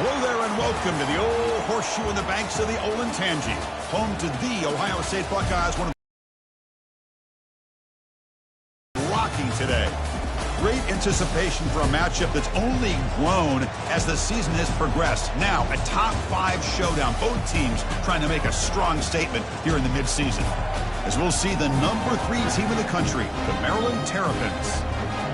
Hello there and welcome to the old horseshoe in the banks of the Olentangy, home to the Ohio State Buckeyes, one of rocking today. Great anticipation for a matchup that's only grown as the season has progressed. Now, a top 5 showdown. Both teams trying to make a strong statement here in the midseason. As we'll see the number 3 team in the country, the Maryland Terrapins,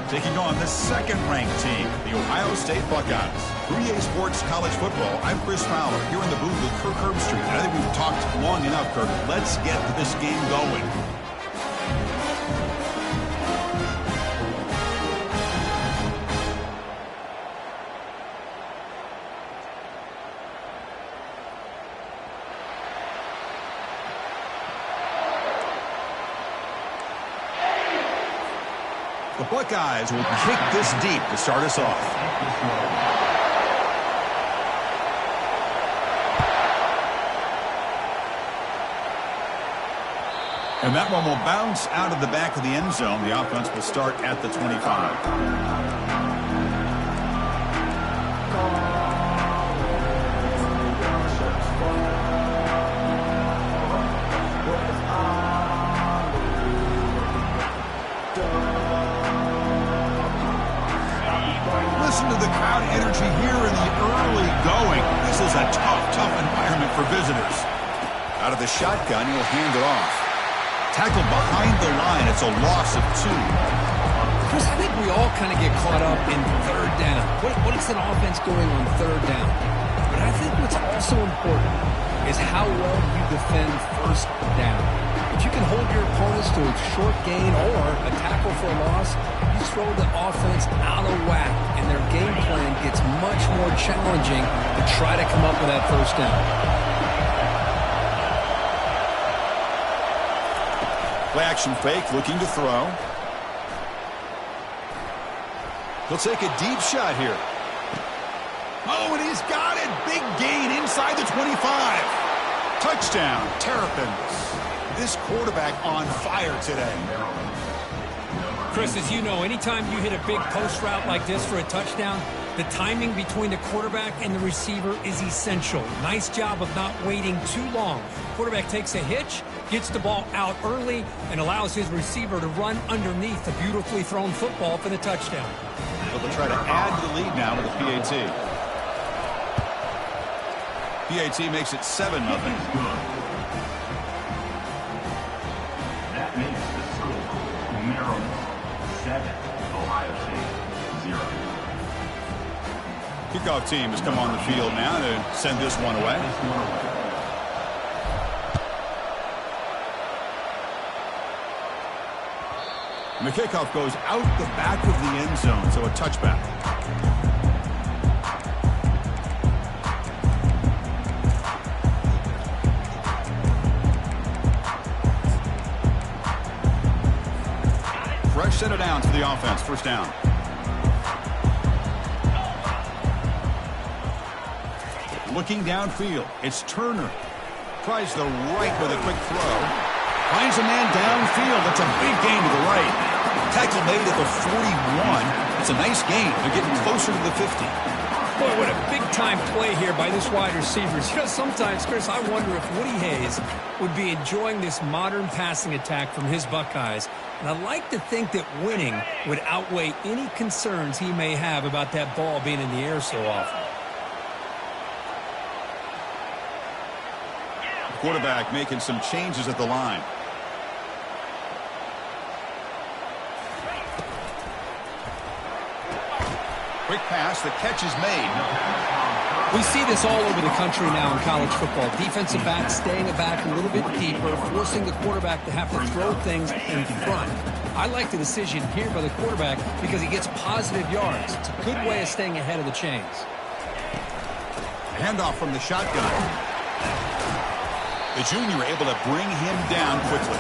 taking on the second-ranked team, the Ohio State Buckeyes. 3A Sports College Football, I'm Chris Fowler, here in the booth with Kirk Herbstreit. And I think we've talked long enough, Kirk. Let's get this game going. The Buckeyes will kick this deep to start us off. And that one will bounce out of the back of the end zone. The offense will start at the 25. Listen to the crowd energy here in the early going. This is a tough environment for visitors. Out of the shotgun, he'll hand it off. Tackled behind the line. It's a loss of 2. Chris, I think we all kind of get caught up in third down. What is an offense going on third down? But I think what's also important is how well you defend first down. If you can hold your opponents to a short gain or a tackle for a loss, you throw the offense out of whack, and their game plan gets much more challenging to try to come up with that first down. Play action fake, looking to throw. He'll take a deep shot here. Oh, and he's got it. Big gain inside the 25. Touchdown, Terrapins. This quarterback on fire today. Chris, as you know, anytime you hit a big post route like this for a touchdown, the timing between the quarterback and the receiver is essential. Nice job of not waiting too long. Quarterback takes a hitch, gets the ball out early, and allows his receiver to run underneath a beautifully thrown football for the touchdown. Well, they'll try to add to the lead now with the PAT. PAT makes it 7-0. That makes the score Maryland 7, Ohio State 0. Kickoff team has come on the field now to send this one away. And the kickoff goes out the back of the end zone, so a touchback. Fresh set it down to the offense. First down. Looking downfield, it's Turner. Tries the right with a quick throw. Finds a man downfield. That's a big gain to the right. Tackle made at the 41. It's a nice gain. They're getting closer to the 50. Boy, what a big-time play here by this wide receiver. You know, sometimes, Chris, I wonder if Woody Hayes would be enjoying this modern passing attack from his Buckeyes. And I'd like to think that winning would outweigh any concerns he may have about that ball being in the air so often. Quarterback making some changes at the line. Quick pass, the catch is made. We see this all over the country now in college football. Defensive backs staying back a little bit deeper, forcing the quarterback to have to throw things in front. I like the decision here by the quarterback because he gets positive yards. It's a good way of staying ahead of the chains. Handoff from the shotgun. The junior able to bring him down quickly.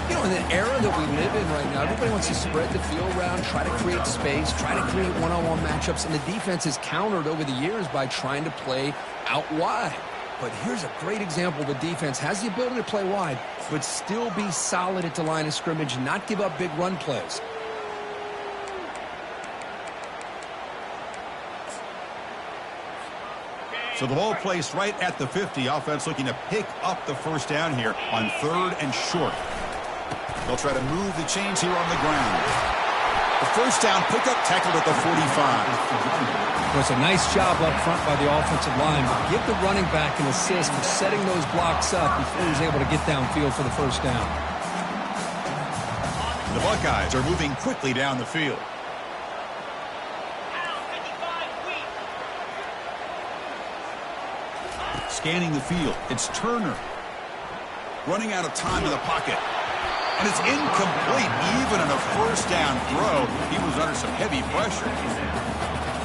You know, in the era that we live in right now, everybody wants to spread the field around, try to create space, try to create one-on-one matchups, and the defense is countered over the years by trying to play out wide. But here's a great example. The defense has the ability to play wide, but still be solid at the line of scrimmage, not give up big run plays. So the ball placed right at the 50. Offense looking to pick up the first down here on 3rd and short. They'll try to move the chains here on the ground. The first down pickup tackled at the 45. It was a nice job up front by the offensive line, but give the running back an assist for setting those blocks up before he was able to get downfield for the first down. The Buckeyes are moving quickly down the field. Scanning the field, it's Turner. Running out of time in the pocket. And it's incomplete. Even on a first down throw, he was under some heavy pressure.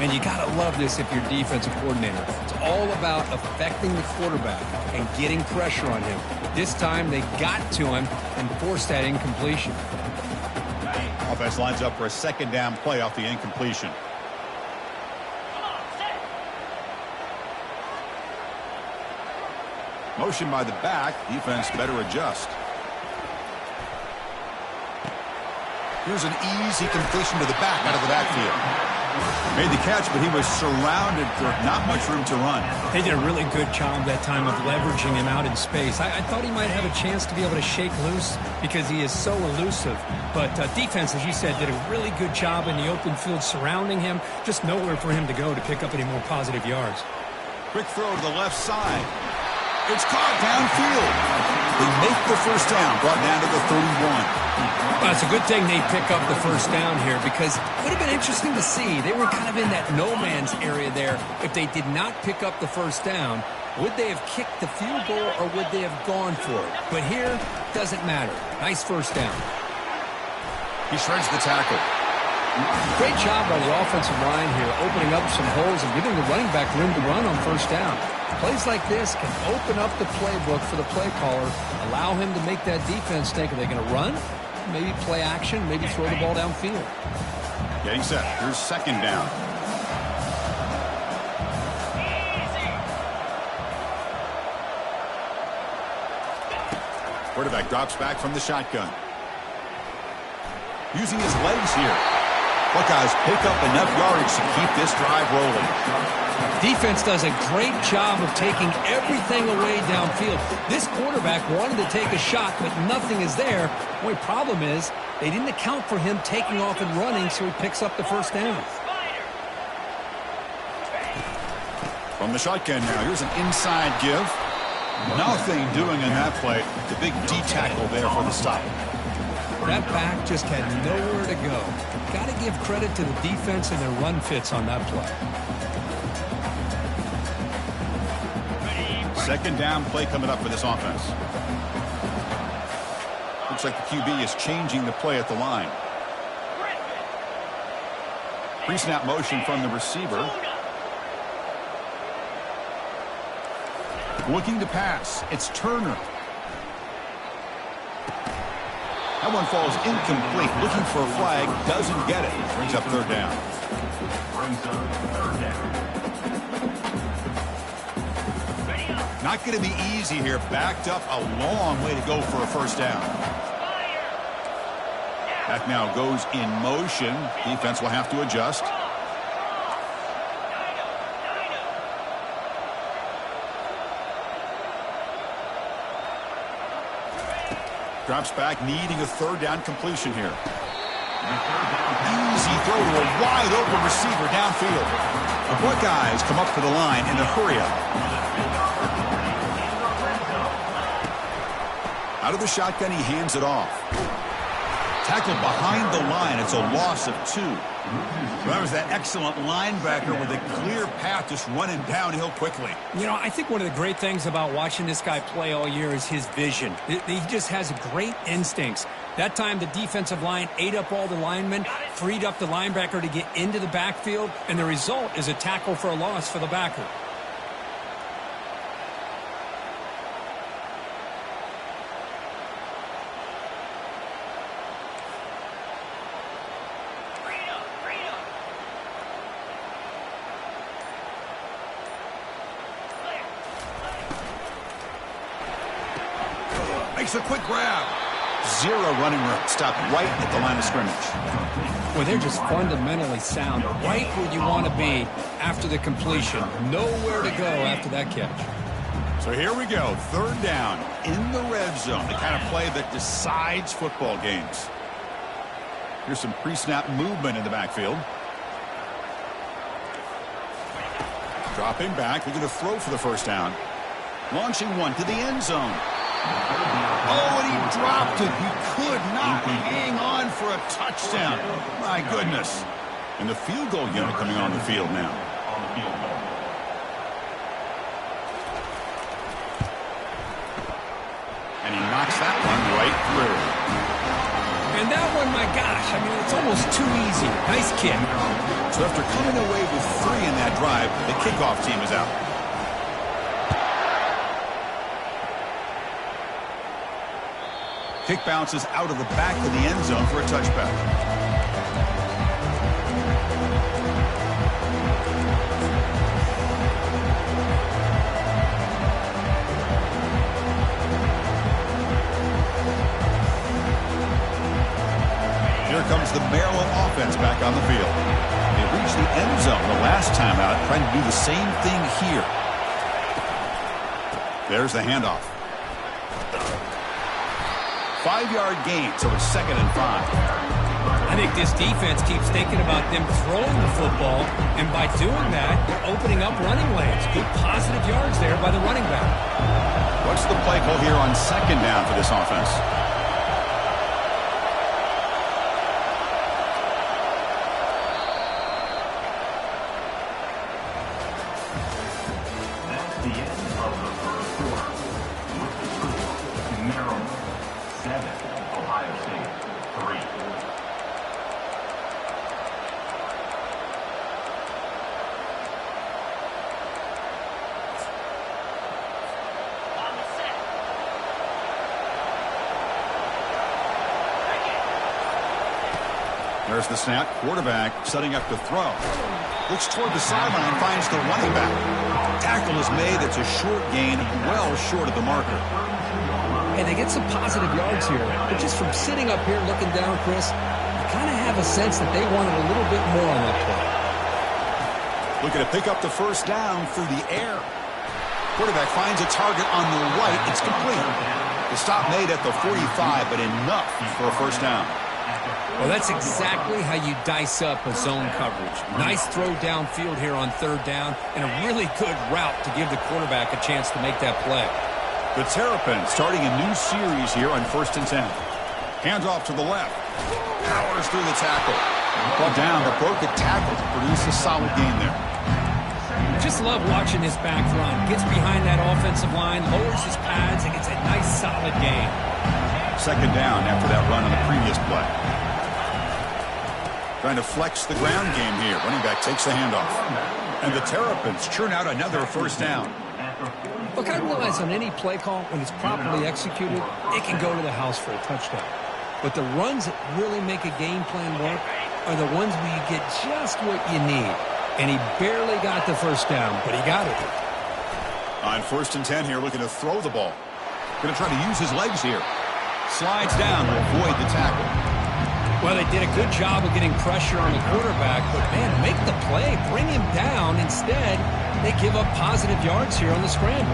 Man, you got to love this if you're defensive coordinator. It's all about affecting the quarterback and getting pressure on him. This time they got to him and forced that incompletion. Offense lines up for a 2nd down play off the incompletion. Motion by the back. Defense better adjust. Here's an easy completion to the back out of the backfield. Made the catch, but he was surrounded for not much room to run. They did a really good job that time of leveraging him out in space. I thought he might have a chance to be able to shake loose because he is so elusive. But defense, as you said, did a really good job in the open field surrounding him. Just nowhere for him to go to pick up any more positive yards. Quick throw to the left side. It's caught downfield. They make the first down, brought down to the 31. Well, it's a good thing they pick up the first down here because it would have been interesting to see. They were kind of in that no man's area there. If they did not pick up the first down, would they have kicked the field goal or would they have gone for it? But here, doesn't matter. Nice first down. He shreds the tackle. Great job by the offensive line here, opening up some holes and giving the running back room to run on first down. Plays like this can open up the playbook for the play caller, allow him to make that defense think, are they going to run? Maybe play action, maybe throw the ball downfield. Getting set. Here's 2nd down. Quarterback drops back from the shotgun. Using his legs here. Buckeyes pick up enough yardage to keep this drive rolling. Defense does a great job of taking everything away downfield. This quarterback wanted to take a shot, but nothing is there. The only problem is they didn't account for him taking off and running, so he picks up the first down. From the shotgun now, here's an inside give. Nothing doing in that play. The big D tackle there for the stop. That back just had nowhere to go. Got to give credit to the defense and their run fits on that play. 2nd down play coming up for this offense. Looks like the QB is changing the play at the line. Pre-snap motion from the receiver. Looking to pass. It's Turner. That one falls incomplete. Looking for a flag. Doesn't get it. Brings up 3rd down. Not going to be easy here. Backed up a long way to go for a first down. That now goes in motion. Defense will have to adjust. Drops back, needing a 3rd down completion here. Easy throw to a wide open receiver downfield. The Buckeyes come up to the line in a hurry-up. Out of the shotgun, he hands it off. Tackled behind the line. It's a loss of 2. That was that excellent linebacker with a clear path just running downhill quickly. You know, I think one of the great things about watching this guy play all year is his vision. He just has great instincts. That time, the defensive line ate up all the linemen, freed up the linebacker to get into the backfield, and the result is a tackle for a loss for the backer. Makes a quick grab. Zero running room. Stopped right at the line of scrimmage. Well, they're just fundamentally sound, right where you want to be after the completion. Nowhere to go after that catch. So here we go, third down in the red zone, the kind of play that decides football games. Here's some pre-snap movement in the backfield. Dropping back, looking to throw for the first down. Launching one to the end zone. Oh, and he dropped it. He could not hang on for a touchdown. My goodness. And the field goal unit coming on the field now. And he knocks that one right through. And that one, my gosh, I mean, it's almost too easy. Nice kick. So after coming away with 3 in that drive, the kickoff team is out. Kick bounces out of the back of the end zone for a touchback. Here comes the Maryland offense back on the field. They reached the end zone the last time out, trying to do the same thing here. There's the handoff. 5-yard gain, so it's 2nd and 5. I think this defense keeps thinking about them throwing the football, and by doing that, they're opening up running lanes. Good positive yards there by the running back. What's the play call here on 2nd down for this offense? That's the end of the first quarter. With the score, Maryland 7, Ohio State 3. There's the snap. Quarterback setting up to throw. Looks toward the sideline, finds the running back. Tackle is made. It's a short gain, well short of the marker. Hey, they get some positive yards here. But just from sitting up here looking down, Chris, I kind of have a sense that they wanted a little bit more on that play. Looking to pick up the first down through the air. Quarterback finds a target on the right. It's complete. The stop made at the 45, but enough for a first down. Well, that's exactly how you dice up a zone coverage. Nice throw downfield here on 3rd down, and a really good route to give the quarterback a chance to make that play. The Terrapins starting a new series here on 1st and 10. Hands off to the left. Powers through the tackle. Brought down, but broke a tackle to produce a solid gain there. Just love watching his back run. Gets behind that offensive line, lowers his pads, and gets a nice solid gain. 2nd down after that run on the previous play. Trying to flex the ground game here. Running back takes the handoff. And the Terrapins churn out another first down. Look, I realize on any play call, when it's properly executed, it can go to the house for a touchdown. But the runs that really make a game plan work are the ones where you get just what you need. And he barely got the first down, but he got it. On 1st and 10 here, looking to throw the ball. Going to try to use his legs here. Slides down to avoid the tackle. Well, they did a good job of getting pressure on the quarterback, but, man, make the play, bring him down. Instead, they give up positive yards here on the scramble.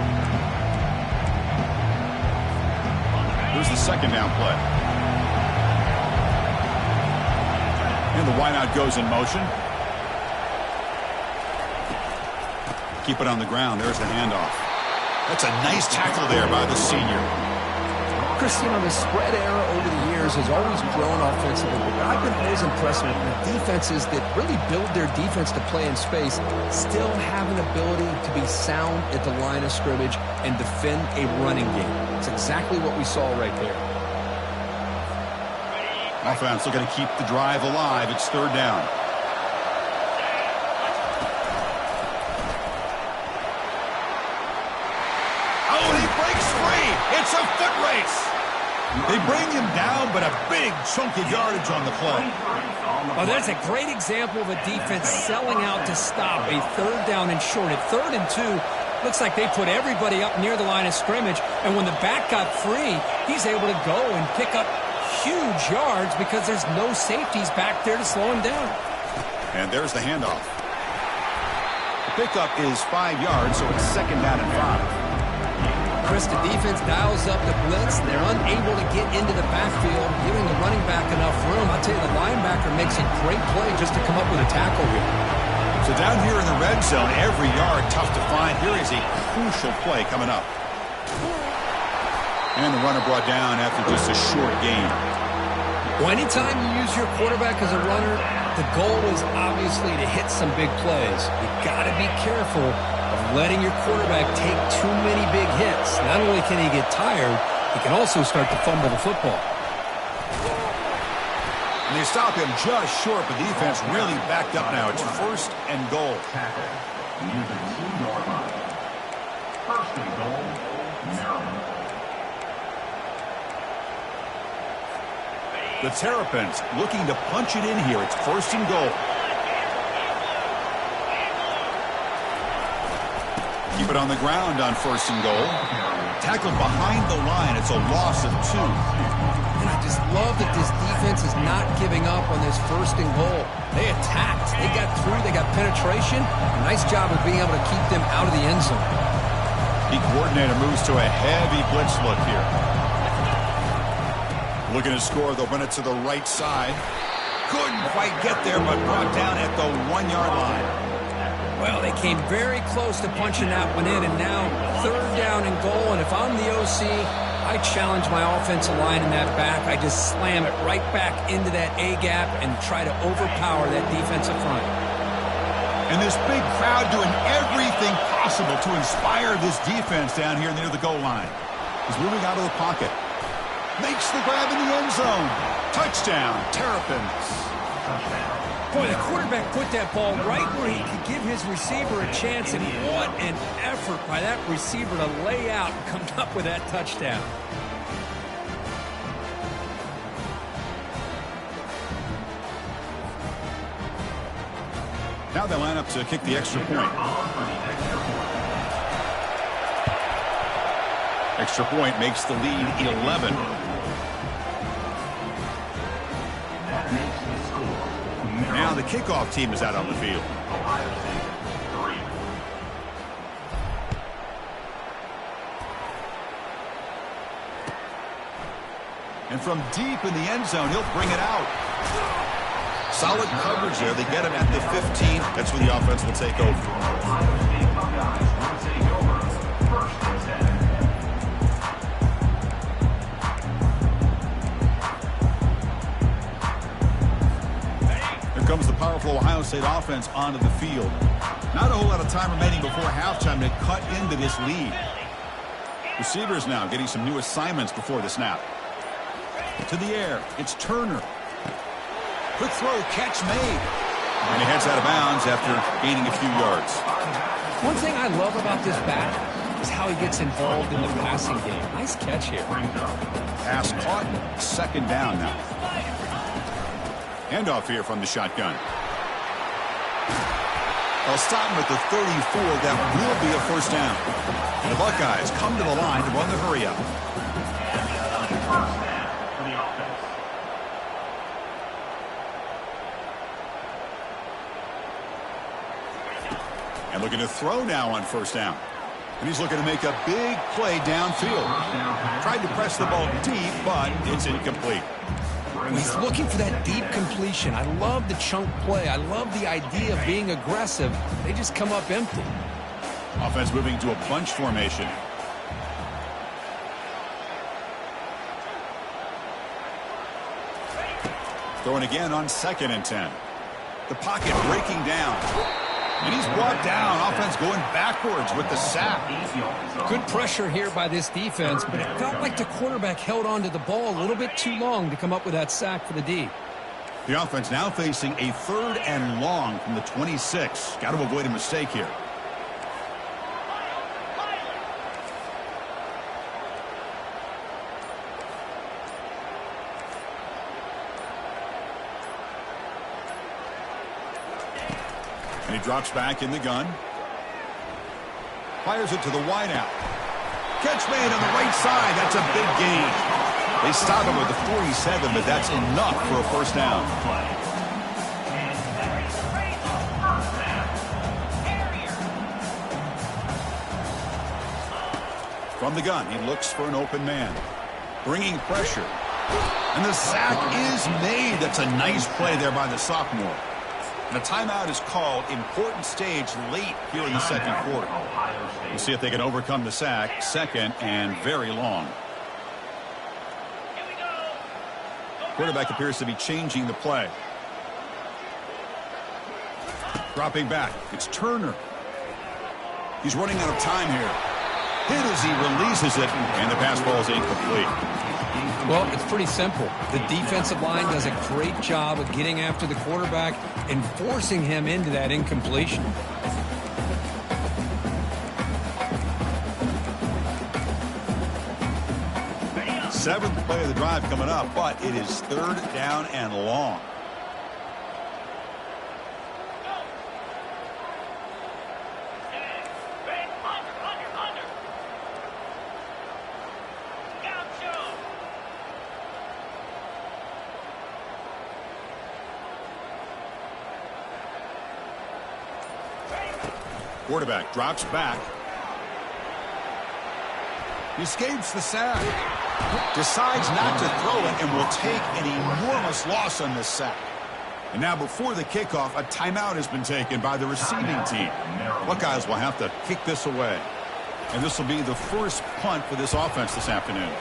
Here's the 2nd down play. And the wideout goes in motion. Keep it on the ground. There's the handoff. That's a nice tackle there by the senior. Chris, you know, the spread era over the years has always grown offensively, but I've been always impressed with the defenses that really build their defense to play in space, still have an ability to be sound at the line of scrimmage and defend a running game. It's exactly what we saw right there. Offense looking to keep the drive alive. It's 3rd down. Oh, and he breaks free. It's a foot race. They bring him down, but a big chunk of yardage on the play. Oh, that's a great example of a defense selling out to stop a 3rd down and short. At 3rd and 2, Looks like they put everybody up near the line of scrimmage, and when the back got free, he's able to go and pick up huge yards because there's no safeties back there to slow him down. And there's the handoff. The pickup is 5 yards, so it's second down and 5. Chris, the defense dials up the blitz. They're unable to get into the backfield, giving the running back enough room. I'll tell you, the linebacker makes a great play just to come up with a tackle here. So down here in the red zone, every yard tough to find. Here is a crucial play coming up. And the runner brought down after just a short gain. Well, anytime you use your quarterback as a runner, the goal is obviously to hit some big plays. You got to be careful of letting your quarterback take too many big hits. Not only can he get tired, he can also start to fumble the football. And they stop him just short, but the defense really backed up now. It's first and goal. Tackle. Near the 2-yard line. First and goal, Maryland. The Terrapins looking to punch it in here. It's first and goal. Keep it on the ground on first and goal. Tackled behind the line. It's a loss of 2. And I just love that this defense is not giving up on this first and goal. They attacked. They got through. They got penetration. A nice job of being able to keep them out of the end zone. The coordinator moves to a heavy blitz look here. Looking to score, they'll run it to the right side. Couldn't quite get there, but brought down at the 1-yard line. Well, they came very close to punching that one in, and now third down and goal. And if I'm the OC, I challenge my offensive line in that back. I just slam it right back into that A-gap and try to overpower that defensive front. And this big crowd doing everything possible to inspire this defense down here near the goal line. He's moving out of the pocket. Makes the grab in the end zone. Touchdown, Terrapins. Boy, the quarterback put that ball right where he could give his receiver a chance, and what an effort by that receiver to lay out and come up with that touchdown. Now they line up to kick the extra point. Extra point makes the lead 11. Now the kickoff team is out on the field. And from deep in the end zone, he'll bring it out. Solid coverage there. They get him at the 15. That's where the offense will take over. Comes the powerful Ohio State offense onto the field. Not a whole lot of time remaining before halftime to cut into this lead. Receivers now getting some new assignments before the snap. To the air, it's Turner. Quick throw, catch made. And he heads out of bounds after gaining a few yards. One thing I love about this back is how he gets involved in the passing game. Nice catch here. Pass caught, second down now. Handoff here from the shotgun. They'll stop him at the 34. That will be a first down. And the Buckeyes come to the line to run the hurry up. And looking to throw now on first down. And he's looking to make a big play downfield. Tried to press the ball deep, but it's incomplete. He's looking for that deep completion. I love the chunk play. I love the idea of being aggressive. They just come up empty. Offense moving to a bunch formation. Throwing again on 2nd and 10. The pocket breaking down. And he's brought down. Offense going backwards with the sack. Good pressure here by this defense, but it felt like the quarterback held on to the ball a little bit too long to come up with that sack for the D. The offense now facing a 3rd and long from the 26. Got to avoid a mistake here. And he drops back in the gun. Fires it to the wideout. Catch made on the right side. That's a big gain. They stop him with the 47, but that's enough for a first down. From the gun, he looks for an open man. Bringing pressure. And the sack is made. That's a nice play there by the sophomore. And a timeout is called. Important stage late here in the second quarter. We'll see if they can overcome the sack. Second and very long. Quarterback appears to be changing the play. Dropping back. It's Turner. He's running out of time here. Hit as he releases it, and the pass ball is incomplete. Well, it's pretty simple. The defensive line does a great job of getting after the quarterback and forcing him into that incompletion. Seventh play of the drive coming up, but it is third down and long. Quarterback drops back. He escapes the sack. Decides not to throw it and will take an enormous loss on this sack. And now before the kickoff, a timeout has been taken by the receiving team. Buckeyes will have to kick this away. And this will be the first punt for this offense this afternoon.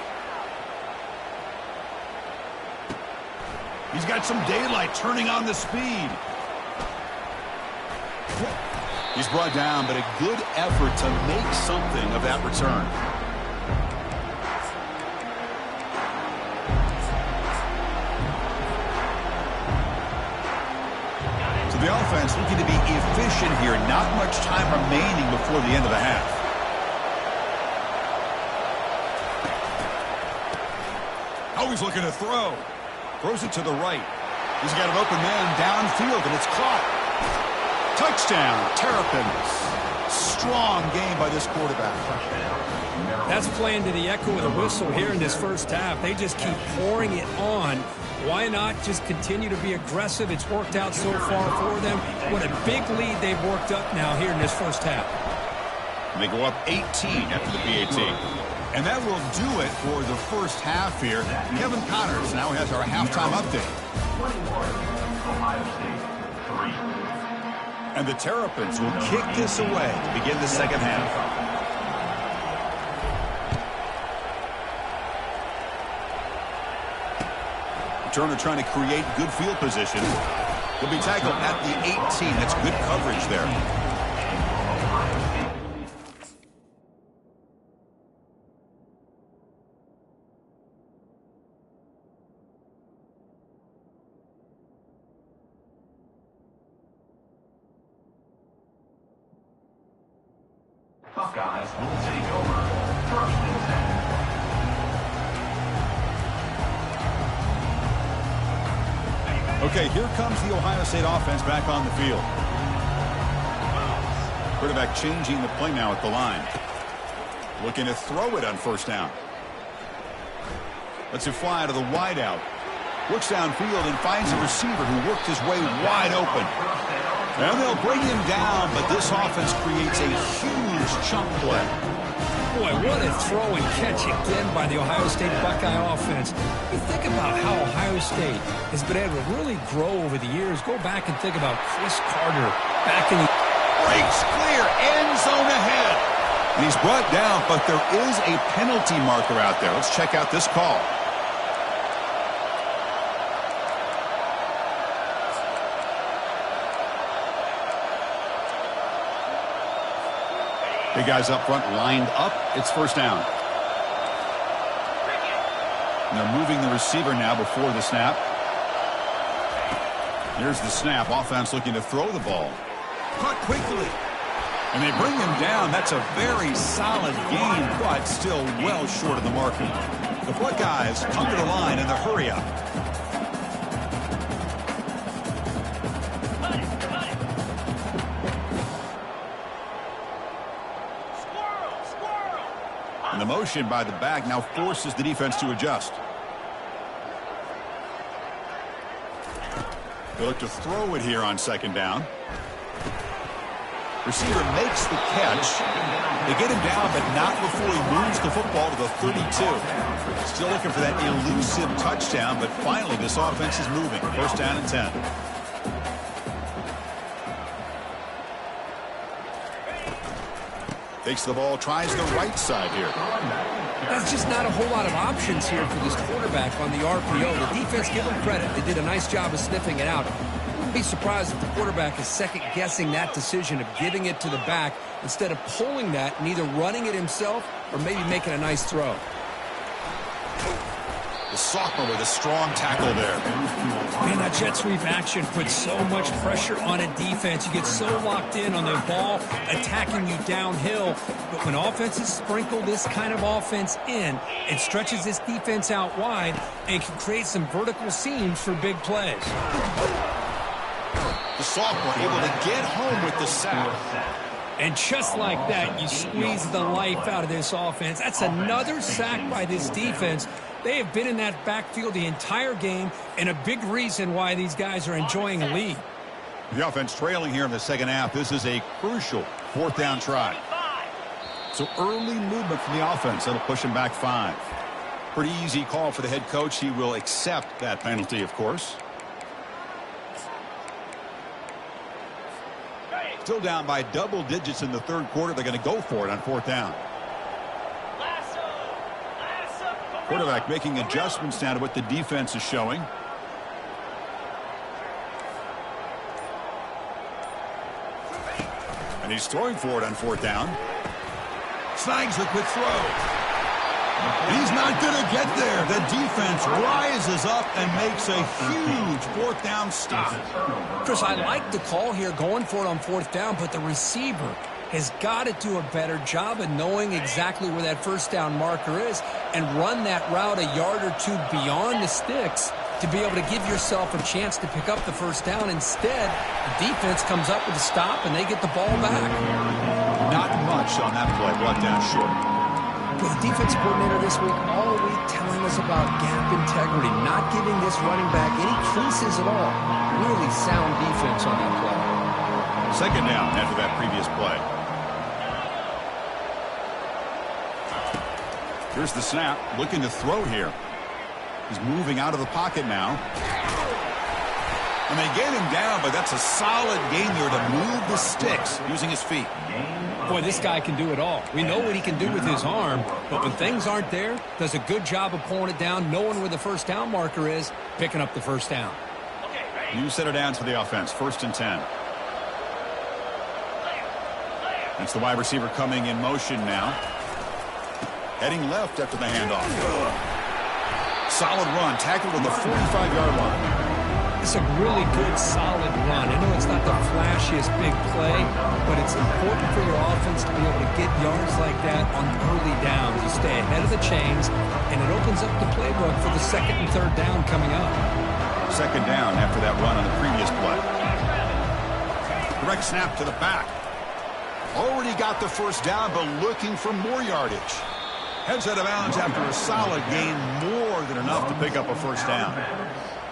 He's got some daylight turning on the speed. He's brought down, but a good effort to make something of that return. So the offense looking to be efficient here. Not much time remaining before the end of the half. Oh, he's looking to throw. Throws it to the right. He's got an open man downfield, and it's caught. Touchdown, Terrapins. Strong game by this quarterback. That's playing to the echo of the whistle here in this first half. They just keep pouring it on. Why not just continue to be aggressive? It's worked out so far for them. What a big lead they've worked up now here in this first half. And they go up 18 after the PAT. And that will do it for the first half here. Kevin Connors now has our halftime update. And the Terrapins will kick this away to begin the second half. Turner trying to create good field position. He'll be tackled at the 18. That's good coverage there. Buckeyes will take over. First and 10. Okay, here comes the Ohio State offense back on the field. Quarterback changing the play now at the line. Looking to throw it on first down. Lets it fly to the wideout. Looks downfield and finds a receiver who worked his way wide open. And they'll bring him down, but this offense creates a huge chunk play. Boy, what a throw and catch again by the Ohio State Buckeye offense. You think about how Ohio State has been able to really grow over the years. Go back and think about Chris Carter back in the... Breaks clear, end zone ahead. And he's brought down, but there is a penalty marker out there. Let's check out this call. Big guys up front lined up. It's first down. And they're moving the receiver now before the snap. Here's the snap. Offense looking to throw the ball. Caught quickly. And they bring him down. That's a very solid game, but still well short of the marker. The Buckeyes come to the line in the hurry up. motion by the back now forces the defense to adjust. They look to throw it here on second down. Receiver makes the catch. They get him down, but not before he moves the football to the 32. Still looking for that elusive touchdown, but finally this offense is moving. First down and 10. Takes the ball, tries the right side here. That's just not a whole lot of options here for this quarterback on the RPO. The defense, give them credit. They did a nice job of sniffing it out. Wouldn't be surprised if the quarterback is second-guessing that decision of giving it to the back instead of pulling that and either running it himself or maybe making a nice throw. The sophomore with a strong tackle there. Man, that jet sweep action puts so much pressure on a defense. You get so locked in on the ball attacking you downhill. But when offenses sprinkle this kind of offense in, it stretches this defense out wide and can create some vertical seams for big plays. The sophomore able to get home with the sack. And just like that, you squeeze the life out of this offense. That's another sack by this defense. They have been in that backfield the entire game, and a big reason why these guys are enjoying a lead. The offense trailing here in the second half. This is a crucial fourth down try. So early movement from the offense. That'll push him back 5. Pretty easy call for the head coach. He will accept that penalty, of course. Still down by double digits in the third quarter. They're going to go for it on fourth down. Quarterback making adjustments now to what the defense is showing. And he's throwing for it on fourth down. Snags the quick throw. He's not going to get there. The defense rises up and makes a huge fourth down stop. Chris, I like the call here going for it on fourth down, but the receiver has got to do a better job of knowing exactly where that first down marker is and run that route a yard or two beyond the sticks to be able to give yourself a chance to pick up the first down. Instead, the defense comes up with a stop and they get the ball back. Not much on that play, brought down short. With the defense coordinator this week all week telling us about gap integrity, not giving this running back any creases at all. Really sound defense on that play. Second down after that previous play. Here's the snap, looking to throw here. He's moving out of the pocket now. And they get him down, but that's a solid gain there to move the sticks using his feet. Boy, this guy can do it all. We know what he can do with his arm, but when things aren't there, does a good job of pulling it down, knowing where the first down marker is, picking up the first down. New set of downs for the offense, first and 10. It's the wide receiver coming in motion now. Heading left after the handoff. Solid run, tackled at the 45-yard line. It's a really good, solid run. I know it's not the flashiest big play, but it's important for your offense to be able to get yards like that on early downs. You stay ahead of the chains, and it opens up the playbook for the second and third down coming up. Second down after that run on the previous play. Direct snap to the back. Already got the first down, but looking for more yardage. Heads out of bounds after a solid gain, more than enough to pick up a first down.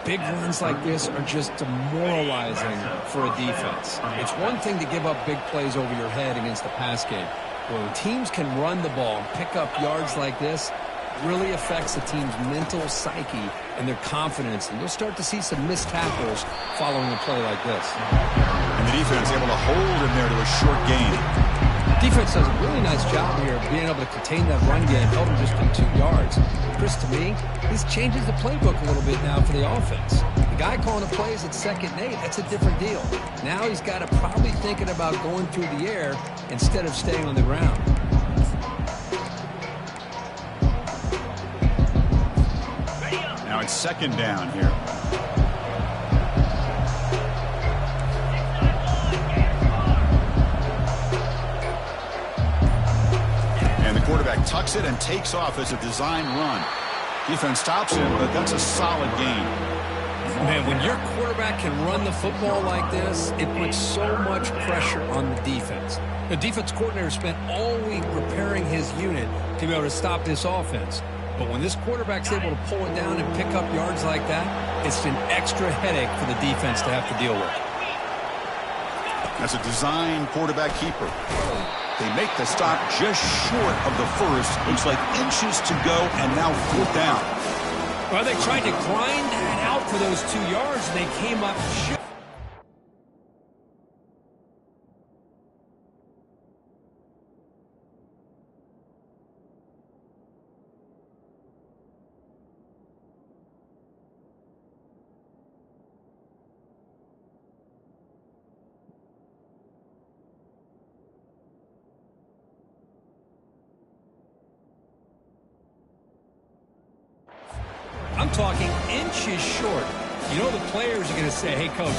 Big runs like this are just demoralizing for a defense. It's one thing to give up big plays over your head against the pass game. When teams can run the ball and pick up yards like this, it really affects the team's mental psyche and their confidence. And you'll start to see some missed tackles following a play like this. And the defense able to hold him there to a short gain. Defense does a really nice job here of being able to contain that run game, held him just to 2 yards. Chris, to me, this changes the playbook a little bit now for the offense. The guy calling the plays at 2nd and 8, that's a different deal. Now he's got to probably thinking about going through the air instead of staying on the ground. Now it's second down here. Quarterback tucks it and takes off as a design run. Defense stops him, but that's a solid gain. Man, when your quarterback can run the football like this, it puts so much pressure on the defense. The defense coordinator spent all week preparing his unit to be able to stop this offense. But when this quarterback's able to pull it down and pick up yards like that, it's an extra headache for the defense to have to deal with. That's a design quarterback keeper. They make the stop just short of the first. Looks like inches to go, and now 4th down. Well, they tried to grind that out for those 2 yards, and they came up short. I'm talking inches short. You know the players are going to say, hey, coach,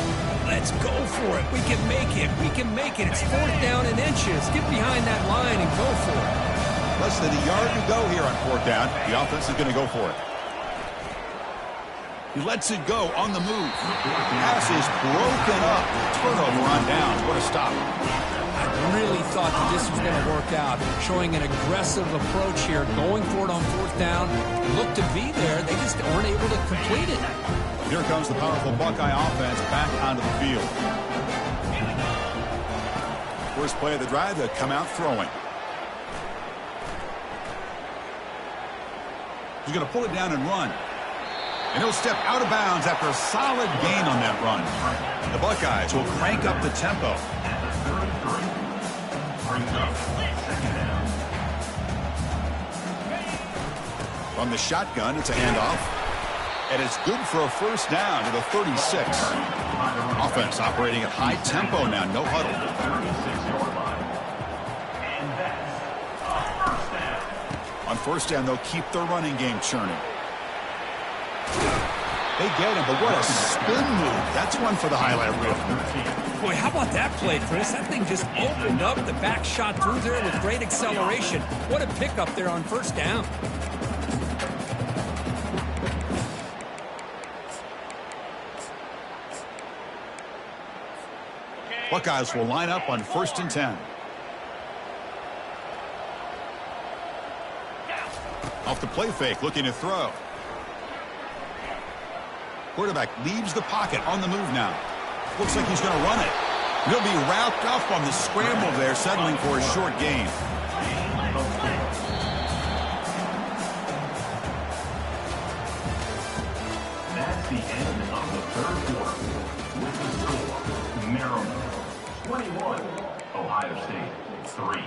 let's go for it. We can make it. We can make it. It's 4th down in inches. Get behind that line and go for it. Less than a yard to go here on 4th down. The offense is going to go for it. He lets it go on the move. Pass is broken up. Turnover on downs. What a stop. I really thought that this was going to work out, showing an aggressive approach here, going for it on 4th down. Looked to be there. They just weren't able to complete it. Here comes the powerful Buckeye offense back onto the field. First play of the drive, they come out throwing. He's going to pull it down and run. And he'll step out of bounds after a solid gain on that run. The Buckeyes will crank up the tempo. From the shotgun, it's a handoff. And it's good for a 1st down to the 36. Offense operating at high tempo now, no huddle. On 1st down, they'll keep their running game churning. They get him, but what a spin move. That's one for the highlight reel. Boy, how about that play, Chris? That thing just opened up. The back shot through there with great acceleration. What a pickup there on 1st down. Buckeyes will line up on 1st and 10. Off the play fake, looking to throw. Quarterback leaves the pocket on the move now. Looks like he's going to run it. He'll be wrapped up on the scramble there, settling for a short gain. That's the end of the 3rd quarter. With the score, Maryland 21, Ohio State 3.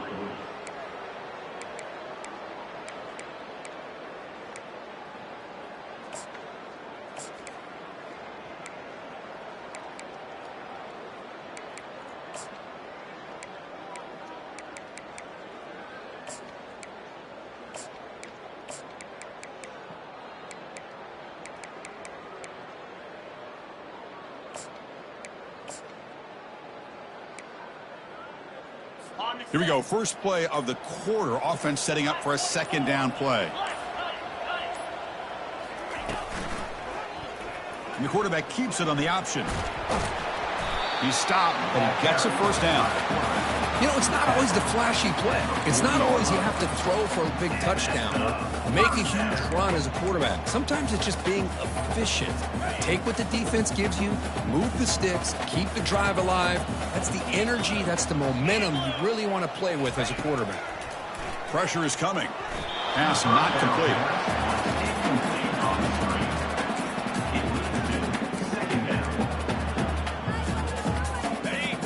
Here we go. First play of the quarter. Offense setting up for a 2nd down play. And the quarterback keeps it on the option. He's stopped, but he gets a 1st down. You know, it's not always the flashy play. It's not always you have to throw for a big touchdown or make a huge run as a quarterback. Sometimes it's just being efficient. Take what the defense gives you, move the sticks, keep the drive alive. That's the energy, that's the momentum you really want to play with as a quarterback. Pressure is coming. Pass not complete.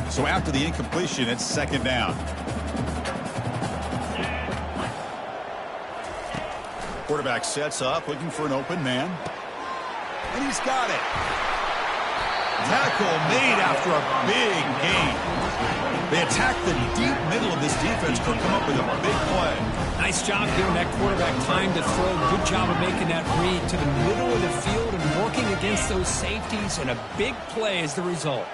So after the incompletion, it's 2nd down. Quarterback sets up, looking for an open man. And he's got it. Tackle made after a big gain. They attack the deep middle of this defense to come up with a big play. Nice job giving that quarterback time to throw. Good job of making that read to the middle of the field and working against those safeties, and a big play is the result.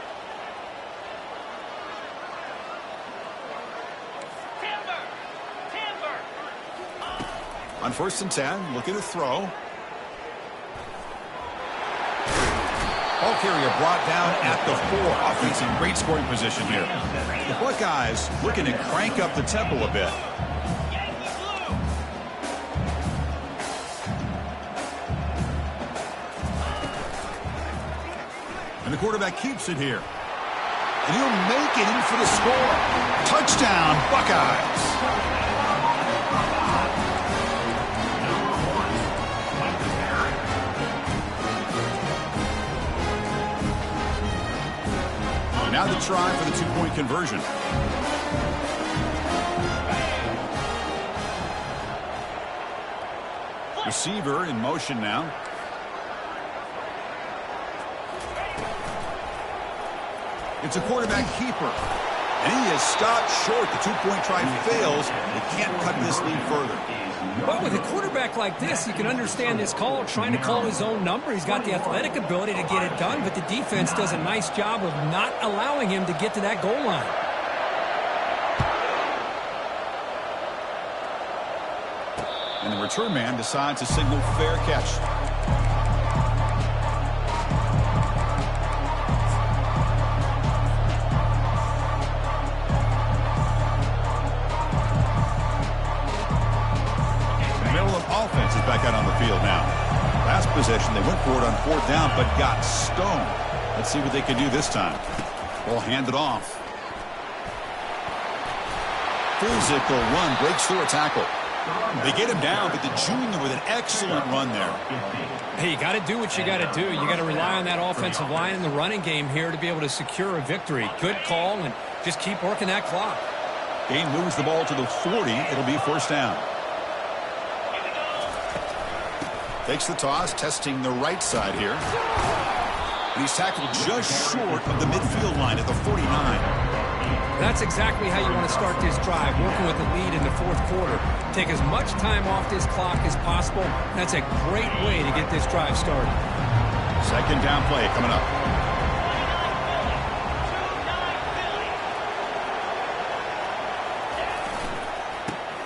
On 1st and 10, looking to throw. Ball carrier brought down at the 4. Offense in great scoring position here. The Buckeyes looking to crank up the tempo a bit. And the quarterback keeps it here. And he'll make it in for the score. Touchdown, Buckeyes. Now the try for the two-point conversion. Receiver in motion now. It's a quarterback keeper. And he is stopped short. The two-point try fails. They can't cut this lead further. Well, with a quarterback like this, you can understand this call, trying to call his own number. He's got the athletic ability to get it done, but the defense does a nice job of not allowing him to get to that goal line. And the return man decides to signal fair catch. Offense is back out on the field now. Last possession, they went for it on 4th down, but got stoned. Let's see what they can do this time. Ball handed off. Physical run, breaks through a tackle. They get him down, but the junior with an excellent run there. Hey, you got to do what you got to do. You got to rely on that offensive line in the running game here to be able to secure a victory. Good call, and just keep working that clock. Gain moves the ball to the 40. It'll be 1st down. Takes the toss, testing the right side here. And he's tackled just short of the midfield line at the 49. That's exactly how you want to start this drive, working with the lead in the 4th quarter. Take as much time off this clock as possible. That's a great way to get this drive started. 2nd down play coming up.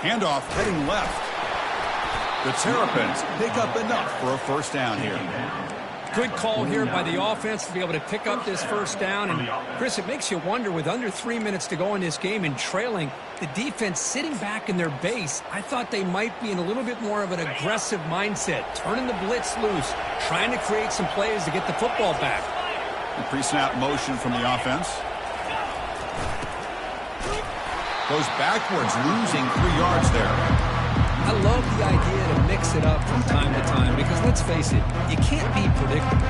Handoff heading left. The Terrapins pick up enough for a 1st down here. Good call here by the offense to be able to pick up this 1st down. And, Chris, it makes you wonder, with under 3 minutes to go in this game and trailing, the defense sitting back in their base, I thought they might be in a little bit more of an aggressive mindset, turning the blitz loose, trying to create some plays to get the football back. The pre-snap motion from the offense. Goes backwards, losing 3 yards there. I love the idea to mix it up from time to time because, let's face it, you can't be predictable.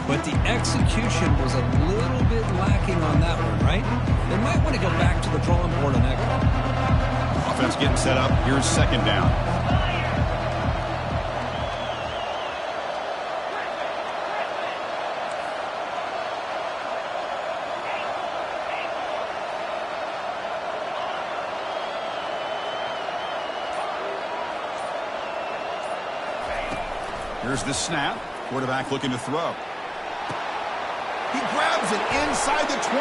But the execution was a little bit lacking on that one, right? They might want to go back to the drawing board on that call. Offense getting set up. Here's 2nd down. Here's the snap. Quarterback looking to throw. He grabs it inside the 20.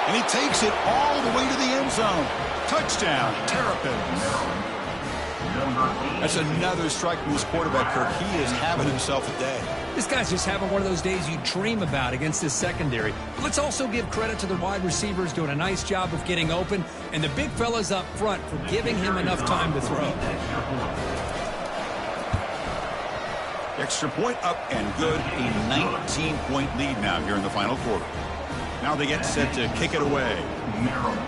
And he takes it all the way to the end zone. Touchdown, Terrapins. That's another strike from this quarterback, Kirk. He is having himself a day. This guy's just having one of those days you dream about against this secondary. Let's also give credit to the wide receivers doing a nice job of getting open, and the big fellas up front for giving him enough time to throw. Extra point up and good. A 19-point lead now here in the final quarter. Now they get set to kick it away. Maryland,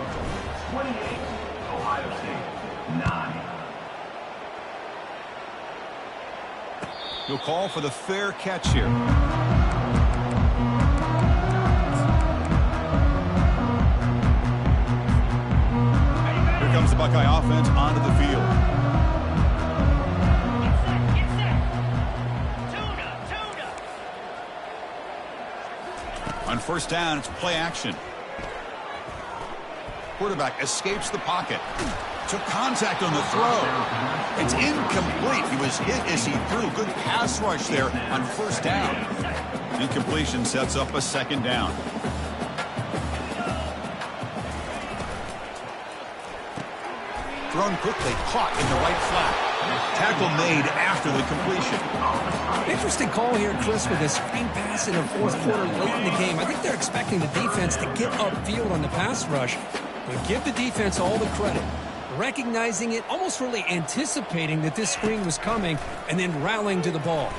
28. Ohio State, 9. He'll call for the fair catch here. Here comes the Buckeye offense onto the field. On 1st down, it's play action. Quarterback escapes the pocket. Took contact on the throw. It's incomplete. He was hit as he threw. Good pass rush there on 1st down. Incompletion sets up a 2nd down. Thrown quickly, caught in the right flat. Tackle made after the completion. Interesting call here, Chris, with a screen pass in the fourth quarter late in the game. I think they're expecting the defense to get upfield on the pass rush, but give the defense all the credit. Recognizing it, almost really anticipating that this screen was coming, and then rallying to the ball.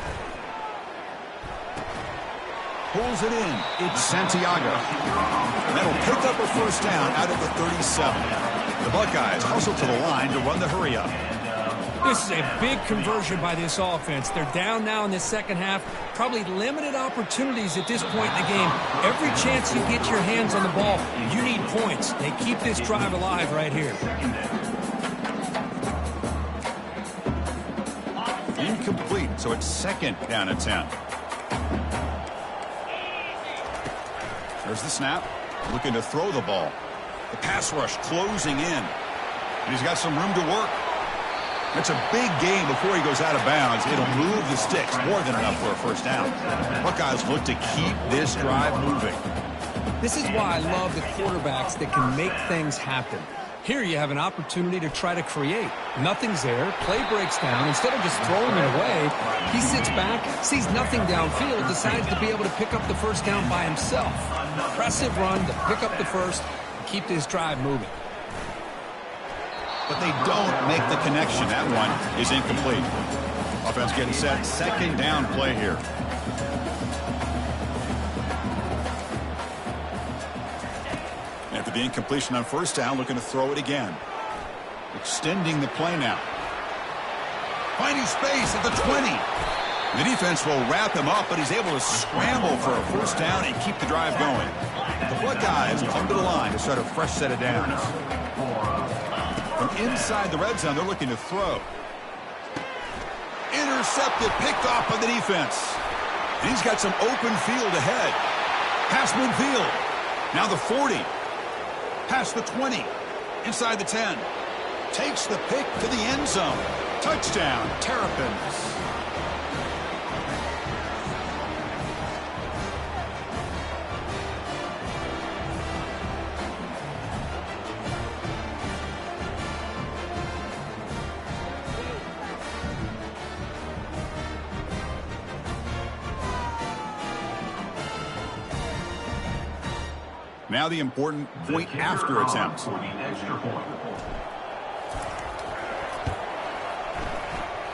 Pulls it in. It's Santiago. That'll pick up a first down out of the 37. The Buckeyes hustle to the line to run the hurry-up. This is a big conversion by this offense. They're down now in the second half. Probably limited opportunities at this point in the game. Every chance you get your hands on the ball, you need points. They keep this drive alive right here. Incomplete, so it's second down and 10. There's the snap. Looking to throw the ball. The pass rush closing in. And he's got some room to work. That's a big gain before he goes out of bounds. It'll move the sticks, more than enough for a first down. Buckeyes look to keep this drive moving. This is why I love the quarterbacks that can make things happen. Here you have an opportunity to try to create. Nothing's there. Play breaks down. Instead of just throwing it away, he sits back, sees nothing downfield, decides to be able to pick up the first down by himself. Impressive run to pick up the first and keep this drive moving. But they don't make the connection. That one is incomplete. Offense getting set. Second down play here. After the incompletion on first down, looking to throw it again. Extending the play now. Finding space at the 20. The defense will wrap him up, but he's able to scramble for a first down and keep the drive going. The Buckeyes come to the line to start a fresh set of downs. From inside the red zone, they're looking to throw. Intercepted, picked off by the defense. And he's got some open field ahead. Past midfield. Now the 40. Past the 20. Inside the 10. Takes the pick to the end zone. Touchdown, Terrapins. Now the important point after attempt.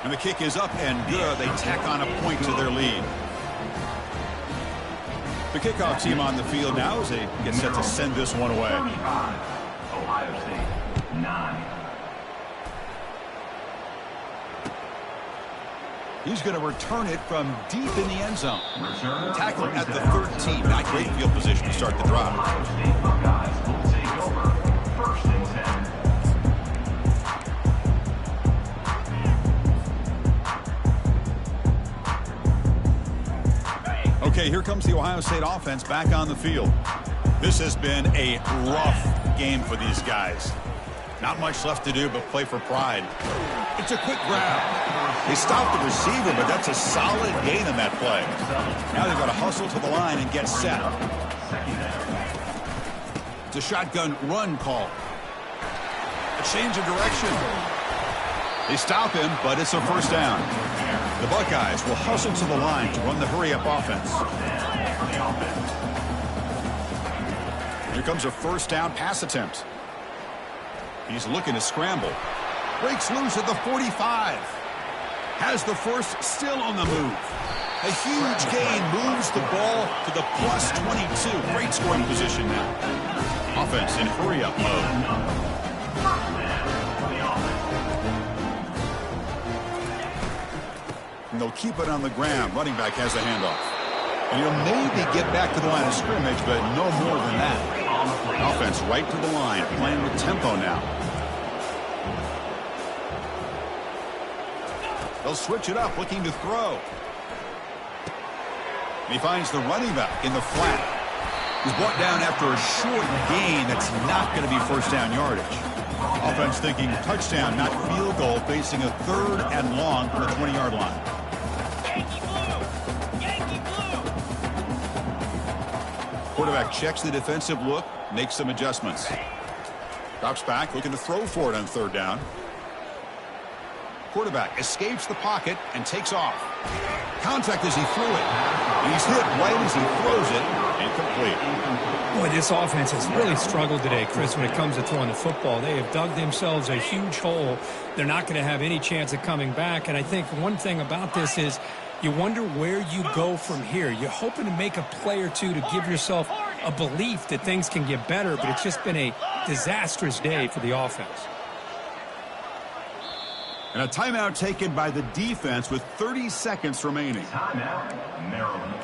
And the kick is up and good. They tack on a point to their lead. The kickoff team on the field now as they get set to send this one away. Ohio State, 9. He's going to return it from deep in the end zone. Tackle at the 13. Not great field position to start the drive. Ohio State Buckeyes will take over. First and 10. Okay, here comes the Ohio State offense back on the field. This has been a rough game for these guys. Not much left to do but play for pride. It's a quick grab. They stopped the receiver, but that's a solid gain on that play. Now they've got to hustle to the line and get set. It's a shotgun run call. A change of direction. They stop him, but it's a first down. The Buckeyes will hustle to the line to run the hurry-up offense. Here comes a first down pass attempt. He's looking to scramble. Breaks loose at the 45. Has the first, still on the move. A huge gain moves the ball to the plus 22. Great scoring position now. Offense in hurry-up mode. And they'll keep it on the ground. Running back has the handoff. And he'll maybe get back to the line of scrimmage, but no more than that. Offense right to the line, playing with tempo now. They'll switch it up, looking to throw. And he finds the running back in the flat. He's brought down after a short gain that's not going to be first down yardage. Offense thinking touchdown, not field goal, facing a 3rd and long from the 20-yard line. Quarterback checks the defensive look, makes some adjustments. Drops back, looking to throw for it on 3rd down. quarterback escapes the pocket and takes off. Contact as he threw it. He's hit right as he throws it. Incomplete. Boy, this offense has really struggled today, Chris, when it comes to throwing the football. They have dug themselves a huge hole. They're not going to have any chance of coming back. And I think one thing about this is you wonder where you go from here. You're hoping to make a play or two to give yourself a belief that things can get better, but it's just been a disastrous day for the offense. And a timeout taken by the defense with 30 seconds remaining. Timeout, Maryland.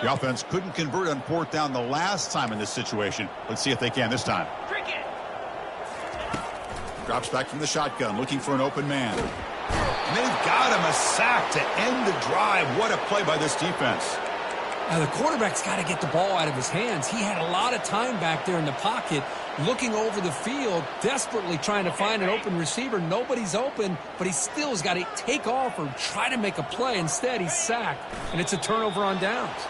The offense couldn't convert on fourth down the last time in this situation. Let's see if they can this time. Drops back from the shotgun, looking for an open man. And they've got him a sack to end the drive. What a play by this defense. Now, the quarterback's got to get the ball out of his hands. He had a lot of time back there in the pocket, looking over the field, desperately trying to find an open receiver. Nobody's open, but he still has got to take off or try to make a play. Instead, he's sacked, and it's a turnover on downs.